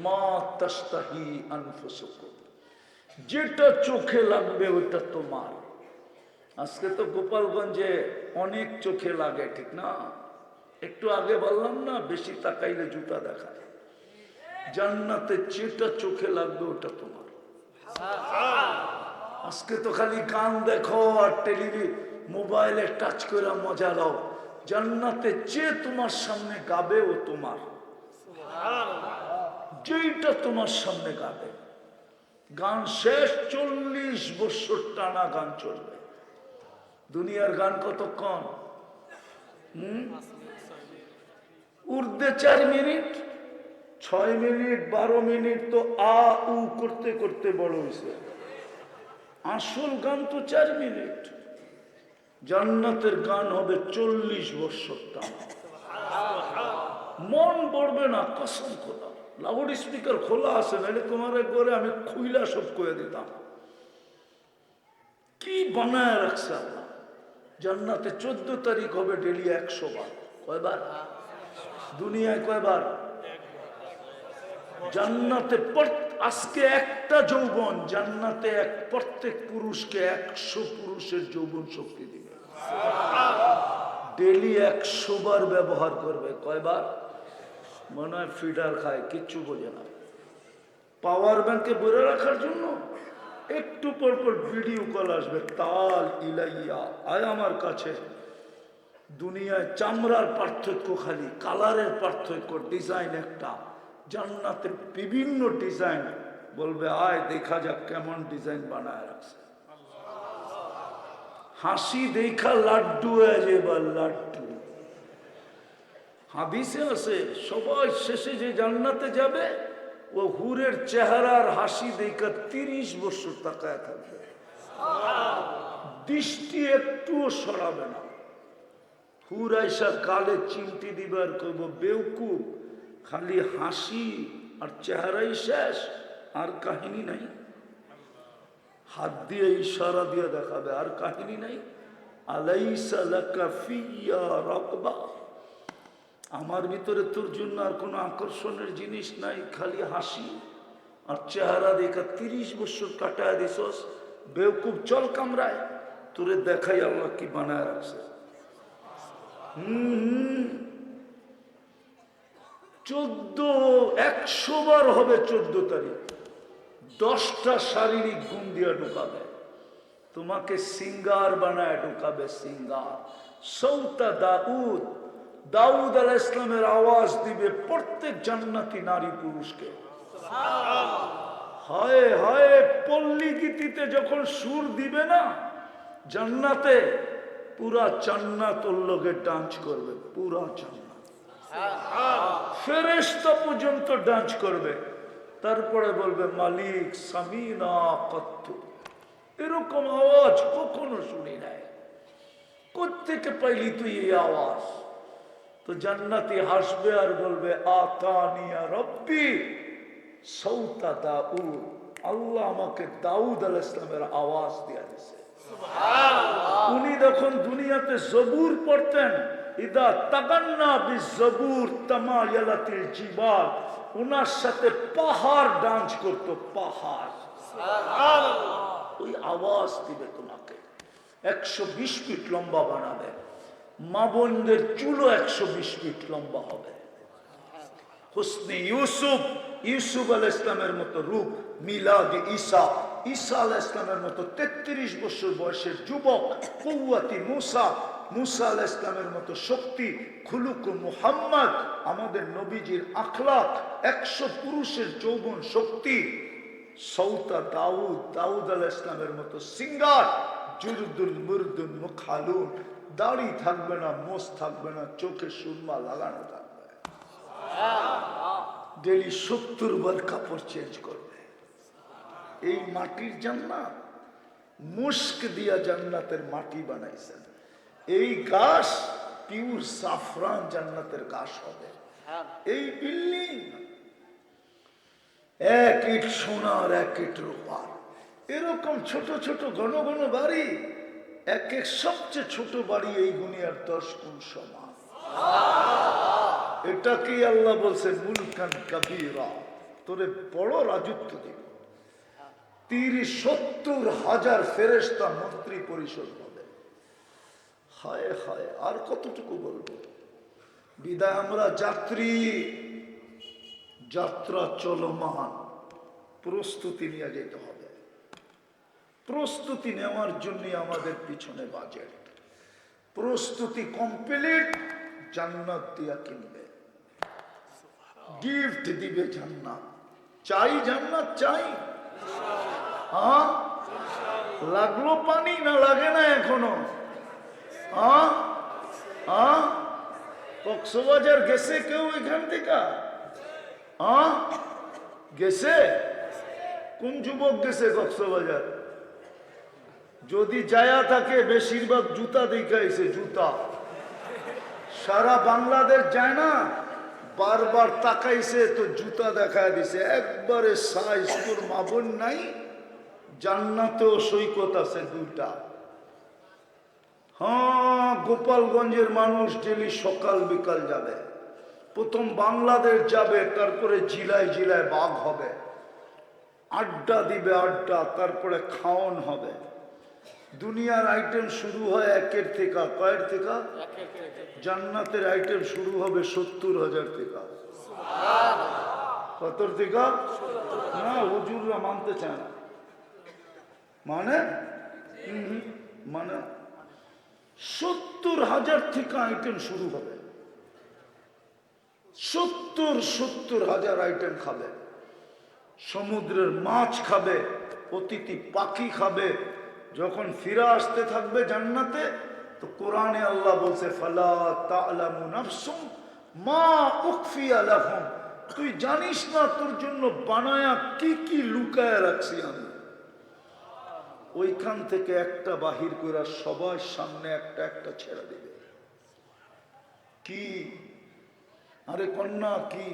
মা তাশতাহি আনফুসুকুম, যেটা চোখে লাগবে ওটা তোমার। আজকে তো গোপালগঞ্জে অনেক চোখে লাগে, ঠিক না? একটু আগে বললাম না, বেশি তাকাইলে জুতা দেখায়। জান্নাতে যেটা চোখে লাগবে ওটা তোমার। আজকে তো খালি গান দেখো আর মোবাইলে টাচ করে মজা দাও। জান্নাতে যে তোমার সামনে গাবে ও তোমার, যেটা তোমার সামনে গাবে। গান শেষ, 40 বছর টানা গান চলবে। দুনিয়ার গান কতক্ষণ? উর্দে 4 মিনিট, 6 মিনিট, 12 মিনিট তো আ উ করতে করতে বড় হয়েছে। আসল গান তো 4 মিনিট। জান্নাতের গান হবে 40 বছর টানা। মন পড়বে না, কসম খোদা। লাউড স্পিকার খোলা আছে, নাহলে তোমার একবারে আমি খুইলা সব করে দিতাম। কি বানায় রাখছে আল্লাহ। জান্নাতে 14 তারিখ হবে ডেলি 100 বার। কয়বার? দুনিয়ায় কয়বার? জান্নাতে আজকে একটা যৌবন, জান্নাতে প্রত্যেক পুরুষকে 100 পুরুষের যৌবন শক্তি দিবে। ডেলি 100 বার ব্যবহার করবে। কয়বার? মনে হয় ফিডার খায়, কিচ্ছু বোঝে না। পাওয়ার ব্যাংকে ভরে রাখার জন্য একটু পর পর ভিডিও কল আসবে, তাল ইলাইয়া আয় আমার কাছে। দুনিয়ায় চামড়ার পার্থক্য, খালি কালারের পার্থক্য, ডিজাইন একটা। জান্নাতে বিভিন্ন ডিজাইন, বলবে আয় দেখা যাক কেমন ডিজাইন বানায় রাখছে। হাসি দেখা লাড্ডু হয়ে যাবে, লাড্ডু। হাদিসে আছে সবাই শেষে যে জান্নাতে যাবে ও হুরের চেহারার হাসি দেখা 30 বছর তাকায় থাকবে, দৃষ্টি একটুও সরাবে না। হুর আইসা গালে চিমটি দিবার কইব, বেউকুফ, খালি হাসি আর চেহারাই শেষ, আর কাহিনী নাই। হাত দিয়ে ইশারা দিয়ে দেখাবে, আর কাহিনী নাই। আলাইসা লাকা ফিয়া রাগবা, আমার ভিতরে তোর জন্য আর কোনো আকর্ষণের জিনিস নাই, খালি হাসি আর চেহারা দেখা 30 বছর কাটায় দিছস। বেউকুফ, চল কামরায়, তোরে দেখাই আল্লাহ কি বানায় রাখছে। 100 বার হবে 14 তারিখ। 10টা শারীরিক গুণ দিয়ে ঢুকাবে তোমাকে, সিঙ্গার বানায় ঢুকাবে, সিঙ্গার। সৌতা দাউদ, দাউদ আলাইহিস সালামের আওয়াজ দিবে প্রত্যেক জান্নাতি নারী পুরুষকে। হায় হায়, পল্লী গীতিতে যখন সুর দিবে না জান্নাতে, পুরা জান্নাত ওর লগে ডান্স করবে, পুরা জান্নাত। ফেরেশতা পর্যন্ত ডান্স করবে। তারপরে বলবে মালিক সামিনা কত্তু, এরকম আওয়াজ কখনো শুনি নাই, কোত্থেকে পাইলি তুই এই আওয়াজ? তো জান্নাতি হাসবে আর বলবে আতানিয়া রব্বি সৌতা দাউদ, আল্লাহ আমাকে দাউদ আলাইহিস সালামের আওয়াজ দিয়ে দিয়েছে। উনি যখন দুনিয়াতে জবুর পড়তেন, ইদা তাগান্না বিজবুর তামায়ালাতিল জিবাল, উনার সাথে পাহাড় ডান্স করত, পাহাড়। ওই আওয়াজ দিবে তোমাকে। 120 ফিট লম্বা বানাবে, মা বোনদের চুলও 120 ফিট লম্বা হবে। হুসনে ইউসুফ, ইউসুফ আলাইহিস সালামের মতো রূপ। মিলাদ ঈসা, ঈসা আলাইহিস সালামের মতো 33 বছর বয়সের যুবক। কুওয়াতি মুসা, মুসা আলাইহিস সালামের মতো শক্তি। খুলুক মুহাম্মদ, আমাদের নবীজির আখলাক। 100 পুরুষের যৌবন শক্তি। সৌতা দাউদ, দাউদ আলাইহিস সালামের মতো সিঙ্গার। জুরদুল মুরদুল মুখালুন, দাড়ি থাকবে না, মোছ থাকবে না, চোখে সুরমা লাগানো থাকবে। ডেলি 70 বার কাপড় চেঞ্জ করবে। এই মাটির জান্নাত, মুস্ক দিয়া জান্নাতের মাটি বানাইছেন। এই ঘাস পিওর সাফরান জান্নাতের ঘাস হবে। এই বিল্ডিং 1 ইট সোনার 1 ইট রূপার। এরকম ছোট ছোট ঘন ঘন বাড়ি, এক এক সবচেয়ে ছোট বাড়ি এই দুনিয়ার 10 গুণ সমান। এটা কি আল্লাহ বলছে মুলকান কাবীরা, তোরে বড় রাজত্ব দিব, 30-70 হাজার ফেরেশতা মন্ত্রী পরিষদ হবে। হায় হায়, আর কতটুকু বলবো? বিদায় আমরা যাত্রী, যাত্রা চলমান, প্রস্তুতি নিয়ে যেতে হবে। প্রস্তুতি নেওয়ার জন্য আমাদের পিছনে বাজেট, প্রস্তুতি কমপ্লিট, জান্নাত দিয়া কিনবে, গিফট দিবে জান্নাত। চাই জান্নাত, চাই? হ্যাঁ, লাগলো পানি না লাগে না এখনো? হ্যাঁ হ্যাঁ, কক্সবাজার গেছে কেউ এখান থেকে? হ্যাঁ গেছে? কোন যুবক গেছে কক্সবাজার? যদি যায়া থাকে বেশিরভাগ জুতা দেখাইছে, জুতা। সারা বাংলাদেশ যায় না, বারবার তাকাইছে তো জুতা দেখায় দিছে একবারে সাইজ। তোর মাবন নাই? জান্নাতেও সৈকত আছে দুইটা। হ্যাঁ, গোপালগঞ্জের মানুষ ডেলি সকাল বিকাল যাবে, প্রথম বাংলাদেশ যাবে, তারপরে জেলায় জেলায় বাঘ হবে, আড্ডা দিবে আড্ডা, তারপরে খাওয়ান হবে। দুনিয়ার আইটেম শুরু হয় 1-এর থেকে। কয়ের থেকে? জান্নাতের আইটেম শুরু হবে 70,000 থেকে। কতর থেকে? না, হুজুররা মানতে চায় না। মানে মানে 70,000 থেকে আইটেম শুরু হবে। 70,000 আইটেম খাবে। সমুদ্রের মাছ খাবে, অতিথি পাখি খাবে। যখন ফিরে আসতে থাকবে জান্নাতে, তো কোরআনে আল্লাহ বলছে, ফালা তা'লামু নাফসুম মা উখফিয়া লাহুম, তুই জানিস না তোর জন্য বানায়া কি কি লুকায় রাখছি আমি। ওইখান থেকে একটা বাহির করে সবার সামনে একটা একটা ছেড়ে দেবে। কি? আরে কন্যা, কি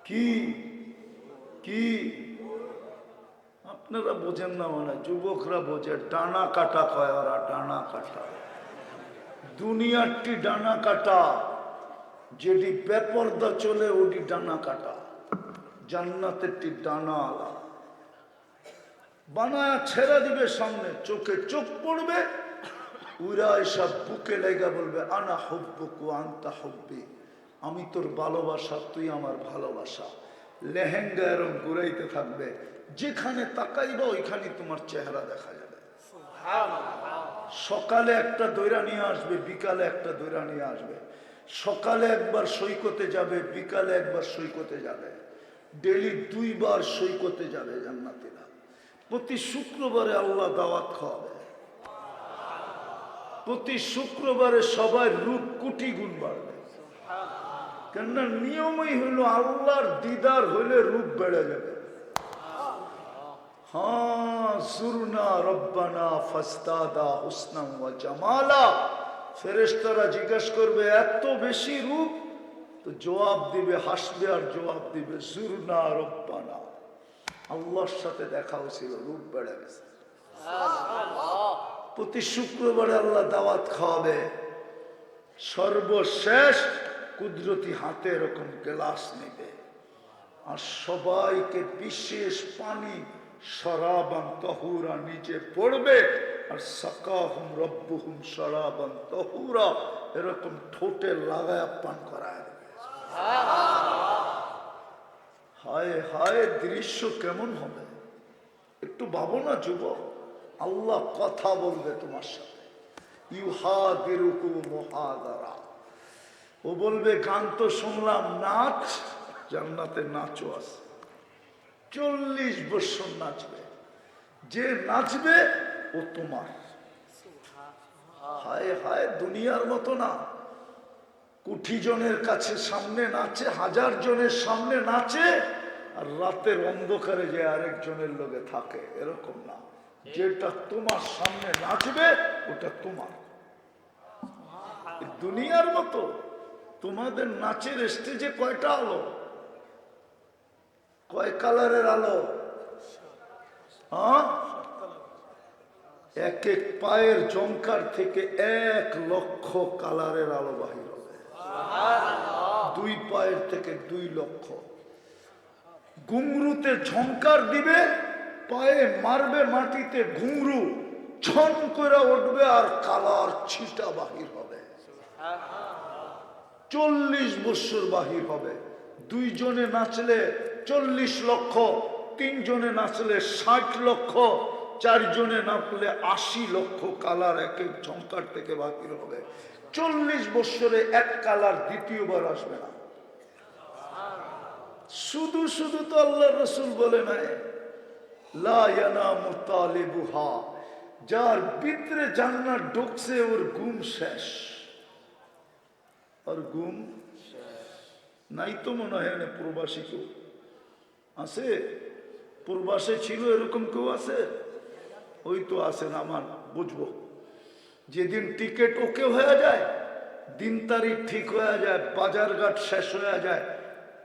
কি কি? আপনারা বোঝেন না মনে হয়, যুবকরা বোঝে। ডানা কাটা কয় ওরা, ডানা কাটা। দুনিয়ারটি ডানা কাটা, যেটি বেপরদা চলে ওটি ডানা কাটা। জান্নাতেরটি ডানা আলা, বানায়া ছেড়ে দিবে সামনে, চোখে চোখ পড়বে, উরা এসব বুকে লেগে বলবে, আনা হুব্বুকু আনতা হুব্বি, আমি তোর ভালোবাসা, তুই আমার ভালোবাসা। লেহেঙ্গা এরম ঘুরাইতে থাকবে, যেখানে তাকাইবা ওইখানে তোমার চেহারা দেখা যাবে। সকালে একটা দৈরা নিয়ে আসবে, বিকালে একটা দৈরা নিয়ে আসবে। সকালে একবার সৈকতে যাবে, বিকালে একবার সৈকতে যাবে। ডেলি 2 বার সৈকতে যাবে জান্নাতীরা। প্রতি শুক্রবারে আল্লাহ দাওয়াত খাওয়াবে। প্রতি শুক্রবারে সবাই রূপ কোটি গুণ বাড়বে। কেননা নিয়মই হইল আল্লাহর দিদার হইলে রূপ বেড়ে যাবে। হ্যাঁ, সুরনা রব্বানা ফাস্তাদা হুসনাম ওয়া জামালা। ফেরেশতারা জিজ্ঞাসা করবে, এত বেশি রূপ? তো জবাব দিবে, হাসবে আর জবাব দিবে, সুরনা রব্বানা, আল্লাহর সাথে দেখা হয়েছিল, রূপ বেড়ে গেছে। প্রতি শুক্রবারে আল্লাহ দাওয়াত খাওয়াবে। সর্বশেষ কুদরতি হাতে এরকম গ্লাস নেবে, আর সবাইকে বিশেষ পানি শরাবান তহুরা নিচে পড়বে, আর সাকাহুম রব্বুহুম শরাবান তহুরা এরকম ঠোঁটে লাগায়া পান করায় দেবে। হায় হায়, দৃশ্য কেমন হবে একটু ভাবো না যুবক। আল্লাহ কথা বলবে তোমার সাথে, ইউহাদিরুকু মুহাদারা। ও বলবে, গান তো শুনলাম, নাচ, জান্নাতে নাচও আছে। 40 বছর নাচবে। যে নাচবে ও তোমার। হায় হায়, দুনিয়ার মতো না। কোটি জনের কাছে সামনে নাচে, 1000 জনের সামনে নাচে, আর রাতের অন্ধকারে যে আরেকজনের লোকে থাকে, এরকম না। যেটা তোমার সামনে নাচবে ওটা তোমার। দুনিয়ার মতো তোমাদের নাচের স্টেজে কয়টা আলো, কয় কালারের আলো? হ্যাঁ, এক এক পায়ের জঙ্কার থেকে 1 লক্ষ কালারের আলো বাহির হবে। 2 পায়ের থেকে 2 লক্ষ। ঘুংরুতে ঝংকার দিবে, পায়ে মারবে মাটিতে ঘুংরু, ছন করে উঠবে আর কালার ছিটা বাহির হবে। 40 বছর বাহির হবে। 2 জনে নাচলে 40 লক্ষ, 3 জনে নাচলে 60 লক্ষ, 4 জনে নাচলে 80 লক্ষ কালার এক এক ঝংকার থেকে বাহির হবে। 40 বছরে এক কালার দ্বিতীয়বার আসবে না। শুধু শুধু তো আল্লাহ রসুল বলে নাই লা ইয়ানামু তালিবুহা, যার ভিতরে জান্নাত ঢুকছে ওর ঘুম শেষ। আর ঘুম নাই তো মনে হয় না প্রবাসী কেউ আছে? প্রবাসে ছিল এরকম কেউ আছে? ওই তো আছেন, আমার বুঝবো। যেদিন টিকিট ওকে হয়ে যায়, দিন তারিখ ঠিক হয়ে যায়, বাজার ঘাট শেষ হয়ে যায়,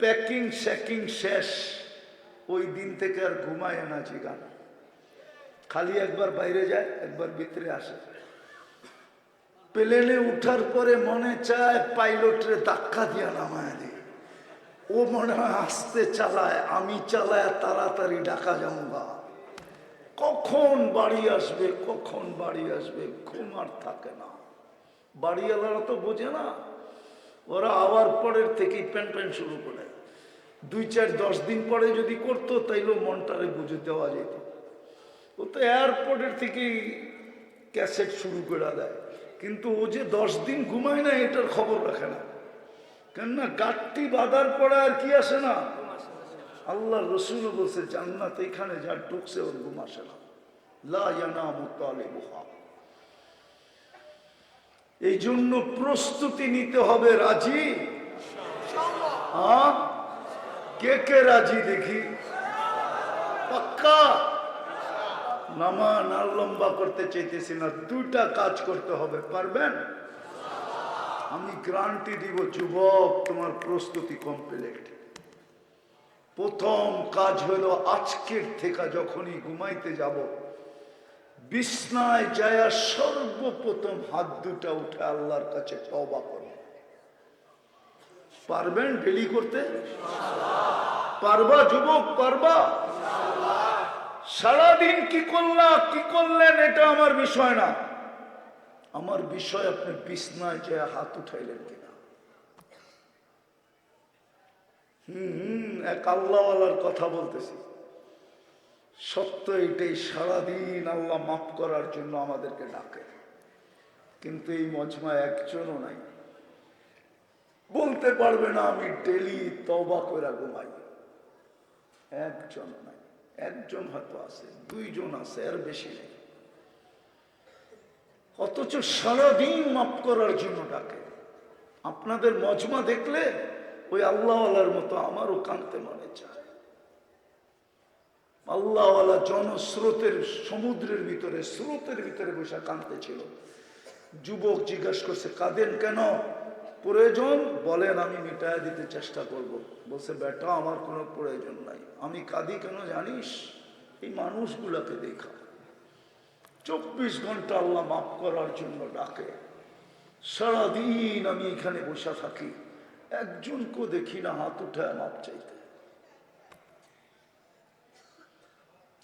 প্যাকিং শ্যাকিং শেষ, ওই দিন থেকে আর ঘুমায় না জিগান। খালি একবার বাইরে যায়, একবার ভিতরে আসে। প্লেনে উঠার পরে মনে চায় পাইলটরে ধাক্কা দিয়া নামায় দিই। ও মনে হয় আস্তে চালায়, আমি চালায় তাড়াতাড়ি ঢাকা যাবো। কখন বাড়ি আসবে, কখন বাড়ি আসবে, ঘুম আর থাকে না। বাড়িওয়ালারা তো বোঝে না, ওরা আওয়ার পরের থেকেই প্যান শুরু করে। 2-4-10 দিন পরে যদি করতো তাইলেও মনটারে বুঝে দেওয়া যেত। ও তো এয়ারপোর্টের থেকেই ক্যাসেট শুরু করে দেয়, কিন্তু ও যে 10 দিন ঘুমায় না এটার খবর রাখে না। কেননা গাঠটি বাঁধার পরে আর কি আসে না। আল্লাহ রসুল বলছে জান্নাত এখানে যা ঢুকছে ওর ঘুম আসে না। লা ইয়ানামু তালিবুহা। এই জন্য প্রস্তুতি নিতে হবে। রাজি? হ্যাঁ, কে কে রাজি দেখি? পাক্কা? নামান আর লম্বা করতে চাইতেছি না, 2টা কাজ করতে হবে। পারবেন? আমি গ্যারান্টি দিব যুবক, তোমার প্রস্তুতি কমপ্লিট। প্রথম কাজ হলো আজকের থেকে যখনই ঘুমাইতে যাব, বিছনায় যায় সর্বপ্রথম হাত 2টা উঠে আল্লাহর কাছে তওবা করো। পারবেন ডেলি করতে? পারবা যুবক? পারবা? সারাদিন কি করলেন এটা আমার বিষয় না। আমার বিষয় আপনি বিছনায় যায় হাত উঠাইলেন কিনা। এক আল্লাহওয়ালার কথা বলতেছি, সত্য এটাই। সারাদিন আল্লাহ মাফ করার জন্য আমাদেরকে ডাকে, কিন্তু এই মজমায় একজনও নাই বলতে পারবে না আমি ডেলি তওবা করে ঘুমাই। একজনও নাই। একজন হয়তো আছে, 2 জন আছে, এর বেশি নেই। অথচ সারাদিন মাফ করার জন্য ডাকে। আপনাদের মজমা দেখলে ওই আল্লাহওয়ালার মতো আমারও কাঁদতে মনে চায়। আল্লাহওয়ালা জনস্রোতের সমুদ্রের ভিতরে, স্রোতের ভিতরে বসে কাঁদতে ছিল। যুবক জিজ্ঞাসা করছে কাঁদেন কেন? প্রয়োজন বলেন, আমি মিটায় দিতে চেষ্টা করব। বলছে বেটা আমার কোনো প্রয়োজন নাই। আমি কাঁদি কেন জানিস? এই মানুষগুলাকে দেখা। 24 ঘন্টা আল্লাহ মাফ করার জন্য ডাকে। সারাদিন আমি এখানে বসে থাকি, একজনকেও দেখি না হাত উঠায় মাপ চাইতে।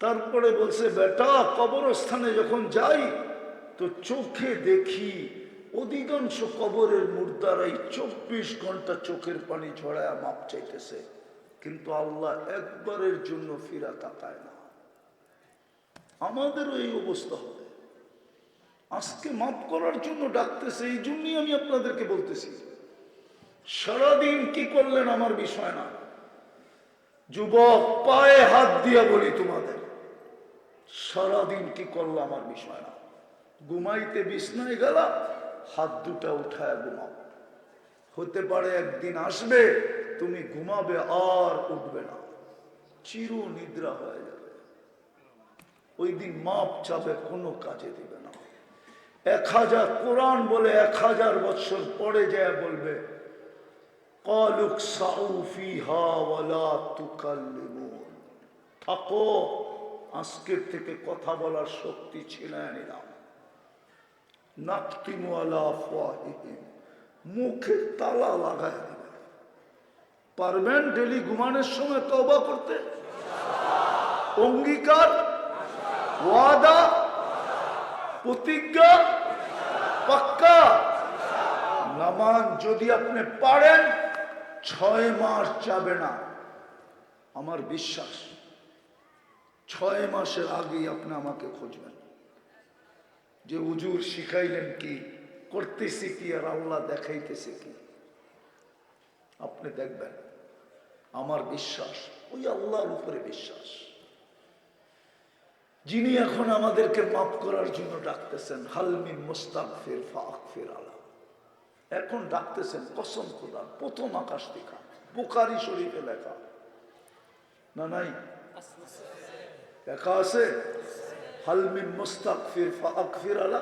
তারপরে বলছে বেটা কবরস্থানে যখন যাই তো চোখে দেখি অধিকাংশ কবরের মুর্দারাই 24 ঘন্টা চোখের পানি ঝরায় মাপ চাইতেছে, কিন্তু আল্লাহ একবারের জন্য ফিরা তাকায় না। আমাদেরও এই অবস্থা হবে। আজকে মাফ করার জন্য ডাকতেছে, এই জন্যই আমি আপনাদেরকে বলতেছি সারাদিন কি করলেন আমার বিষয় না। যুবক পায়ে হাত দিয়া বলি তোমাদের, সারাদিন কি করলো আমার বিষয় না। ঘুমাইতে বিছনায় গেলা, হাত 2টা উঠায় ঘুমাও। হতে পারে একদিন আসবে তুমি ঘুমাবে আর উঠবে না, চির নিদ্রা হয়ে যাবে। ওই দিন মাপ চাবে, কোনো কাজে দিবে না। 1000 কোরআন বলে 1000 বছর পরে যায় বলবে ক্বালুক সাউ ফিহা ওয়ালা তুকাল্লিমুন। থাকো, আজকের থেকে কথা বলার শক্তি ছিনায় নিলাম। নাকতিমু আলা আফওয়াহিহিম, মুখে তালা লাগায় দিবে। পারবেন ডেলি ঘুমানোর সময় তওবা করতে? অঙ্গীকার, ওয়াদা, প্রতিজ্ঞা পাক্কা। নামাজ যদি আপনি পারেন 6 মাস যাবে না, আমার বিশ্বাস 6 মাসের আগেই আপনি আমাকে খুঁজবেন যে হুজুর শিখাইলেন কি, করতেছি কি, আর আল্লাহ দেখাইতেছে কি। আপনি দেখবেন আমার বিশ্বাস ওই আল্লাহর উপরে বিশ্বাস, যিনি এখন আমাদেরকে মাফ করার জন্য ডাকতেছেন। হালমিন মুস্তাগফির ফাগফির আলা, এখন ডাকতেছেন কসম খোদা, প্রথম আকাশ দেখা, বুখারী শরীফে লেখা না? নাই লেখা আছে হালমিন মুস্তাগফির ফাগফির আলা।